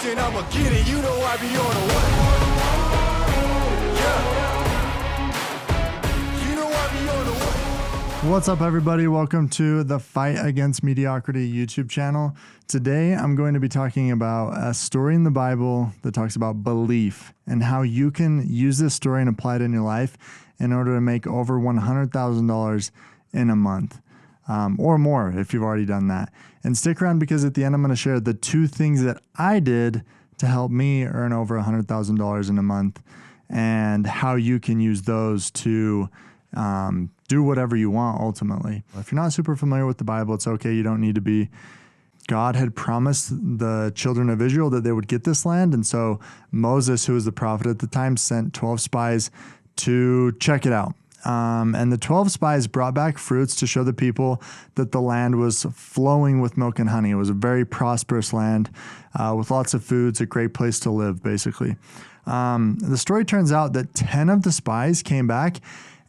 and I'ma get it. You know I be on the way. Yeah. You know I be on the way. What's up, everybody? Welcome to the Fight Against Mediocrity YouTube channel. Today, I'm going to be talking about a story in the Bible that talks about belief and how you can use this story and apply it in your life in order to make over $100,000 in a month. Or more if you've already done that. And stick around because at the end I'm going to share the two things that I did to help me earn over $100,000 in a month and how you can use those to do whatever you want ultimately. If you're not super familiar with the Bible, it's okay. You don't need to be. God had promised the children of Israel that they would get this land. And so Moses, who was the prophet at the time, sent 12 spies to check it out. And the 12 spies brought back fruits to show the people that the land was flowing with milk and honey. It was a very prosperous land with lots of foods, a great place to live, basically. The story turns out that 10 of the spies came back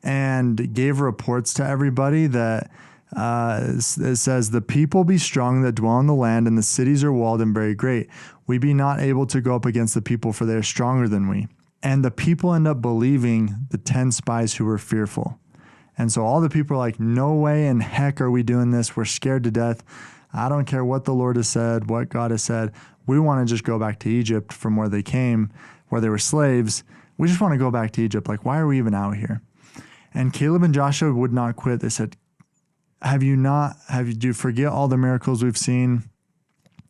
and gave reports to everybody that it says, "The people be strong that dwell in the land, and the cities are walled and very great. We be not able to go up against the people, for they are stronger than we." And the people end up believing the 10 spies who were fearful. And so all the people are like, no way in heck are we doing this. We're scared to death. I don't care what the Lord has said, what God has said. We want to just go back to Egypt from where they came, where they were slaves. We just want to go back to Egypt. Like, why are we even out here? And Caleb and Joshua would not quit. They said, do you forget all the miracles we've seen?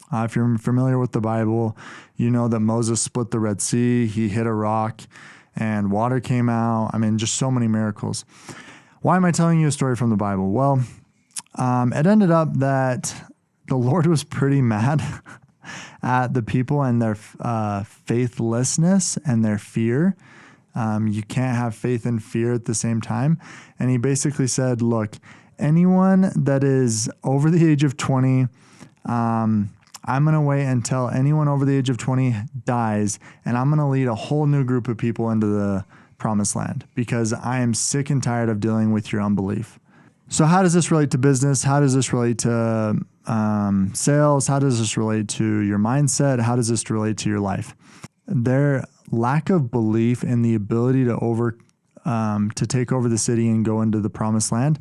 If you're familiar with the Bible, you know that Moses split the Red Sea, he hit a rock, and water came out. I mean, just so many miracles. Why am I telling you a story from the Bible? Well, it ended up that the Lord was pretty mad at the people and their faithlessness and their fear. You can't have faith and fear at the same time. And he basically said, look, anyone that is over the age of 20, I'm going to wait until anyone over the age of 20 dies, and I'm going to lead a whole new group of people into the promised land because I am sick and tired of dealing with your unbelief. So how does this relate to business? How does this relate to sales? How does this relate to your mindset? How does this relate to your life? Their lack of belief in the ability to take over the city and go into the promised land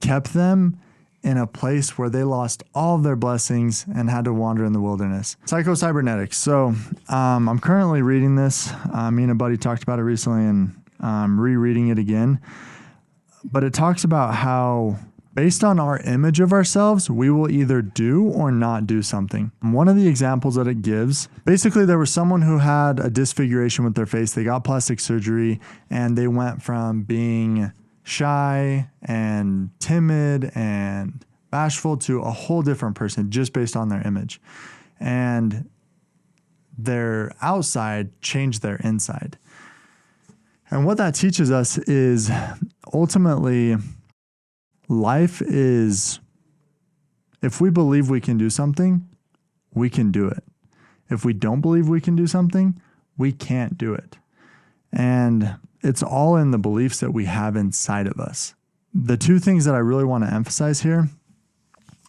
kept them in a place where they lost all of their blessings and had to wander in the wilderness. Psycho-cybernetics. So I'm currently reading this. Me and a buddy talked about it recently and rereading it again. But it talks about how based on our image of ourselves, we will either do or not do something. One of the examples that it gives, basically there was someone who had a disfiguration with their face. They got plastic surgery and they went from being shy and timid and bashful to a whole different person just based on their image. And their outside changed their inside. And what that teaches us is ultimately life is, if we believe we can do something, we can do it. If we don't believe we can do something, we can't do it. And it's all in the beliefs that we have inside of us. The two things that I really want to emphasize here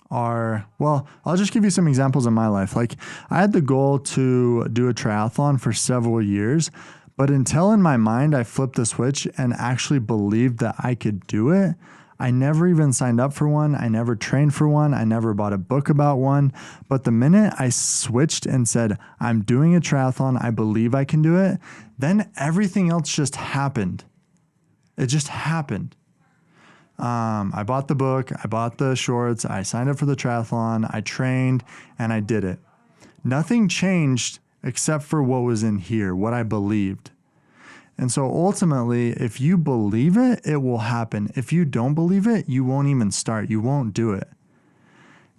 are, well, I'll just give you some examples in my life. Like, I had the goal to do a triathlon for several years, but until in my mind I flipped the switch and actually believed that I could do it, I never even signed up for one. I never trained for one. I never bought a book about one. But the minute I switched and said, I'm doing a triathlon, I believe I can do it, then everything else just happened. It just happened. I bought the book, I bought the shorts, I signed up for the triathlon, I trained, and I did it. Nothing changed except for what was in here, what I believed. And so ultimately, if you believe it, it will happen. If you don't believe it, you won't even start. You won't do it.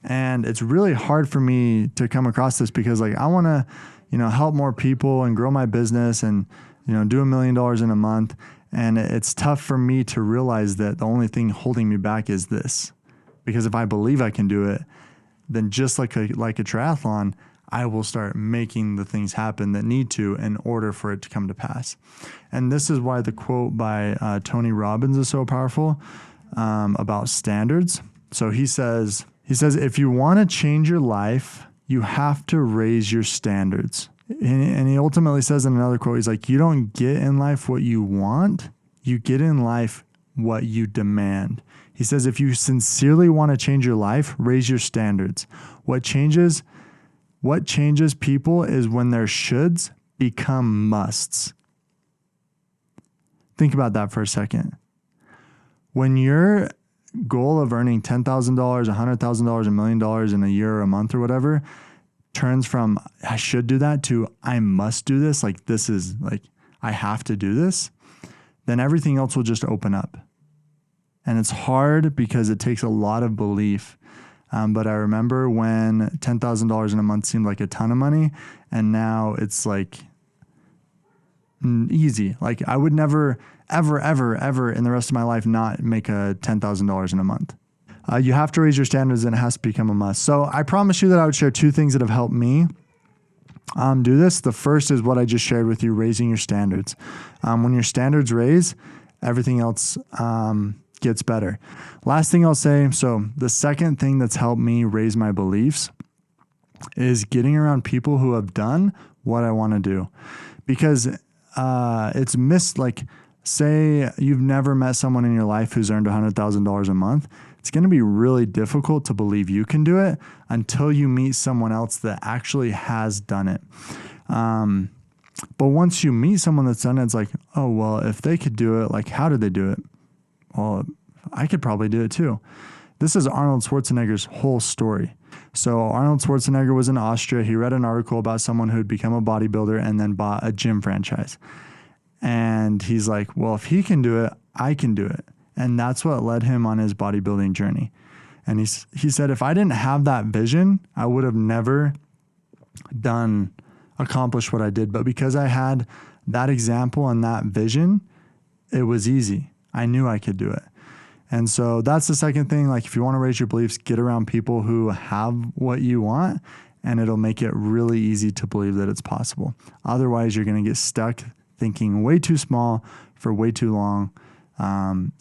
And it's really hard for me to come across this because like I want to, help more people and grow my business and, do $1 million in a month. And it's tough for me to realize that the only thing holding me back is this. Because if I believe I can do it, then just like a triathlon, I will start making the things happen that need to in order for it to come to pass. And this is why the quote by Tony Robbins is so powerful about standards. So he says, if you want to change your life, you have to raise your standards. And he ultimately says in another quote, he's like, you don't get in life what you want, you get in life what you demand. He says, if you sincerely want to change your life, raise your standards. What changes people is when their shoulds become musts. Think about that for a second. When your goal of earning $10,000, $100,000, $1 million in a year or a month or whatever turns from I should do that to I must do this, like this is like I have to do this, then everything else will just open up. And it's hard because it takes a lot of belief. But I remember when $10,000 in a month seemed like a ton of money, and now it's like easy. Like I would never, ever in the rest of my life not make a $10,000 in a month. You have to raise your standards, and it has to become a must. So I promised you that I would share 2 things that have helped me do this. The first is what I just shared with you, raising your standards. When your standards raise, everything else gets better. Last thing I'll say, so the second thing that's helped me raise my beliefs is getting around people who have done what I want to do. Because it's missed, like say you've never met someone in your life who's earned $100,000 a month. It's going to be really difficult to believe you can do it until you meet someone else that actually has done it. But once you meet someone that's done it, it's like, oh, well, if they could do it, like, how did they do it? Well, I could probably do it too. This is Arnold Schwarzenegger's whole story. So Arnold Schwarzenegger was in Austria. He read an article about someone who had become a bodybuilder and then bought a gym franchise. And he's like, well, if he can do it, I can do it. And that's what led him on his bodybuilding journey. And he said, if I didn't have that vision, I would have never accomplished what I did. But because I had that example and that vision, it was easy. I knew I could do it. And so that's the second thing. Like if you want to raise your beliefs, get around people who have what you want, and it'll make it really easy to believe that it's possible. Otherwise, you're going to get stuck thinking way too small for way too long.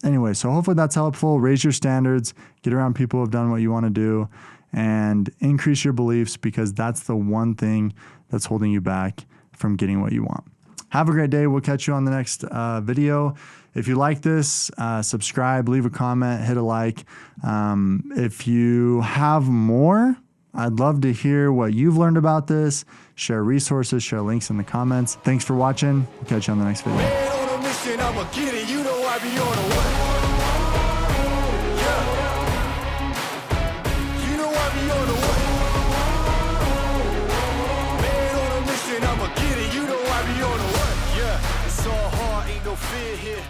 Anyway, so hopefully that's helpful. Raise your standards, get around people who have done what you want to do, and increase your beliefs, because that's the one thing that's holding you back from getting what you want. Have a great day. We'll catch you on the next video. If you like this, subscribe, leave a comment, hit a like. If you have more, I'd love to hear what you've learned about this. Share resources, share links in the comments. Thanks for watching. We'll catch you on the next video. Man on a mission, I'ma get it. You know I be on a what? Yeah. You know I be on a what? Man on a mission, I'ma get it. You know I be on a what? Yeah. It's all hard, ain't no fear here.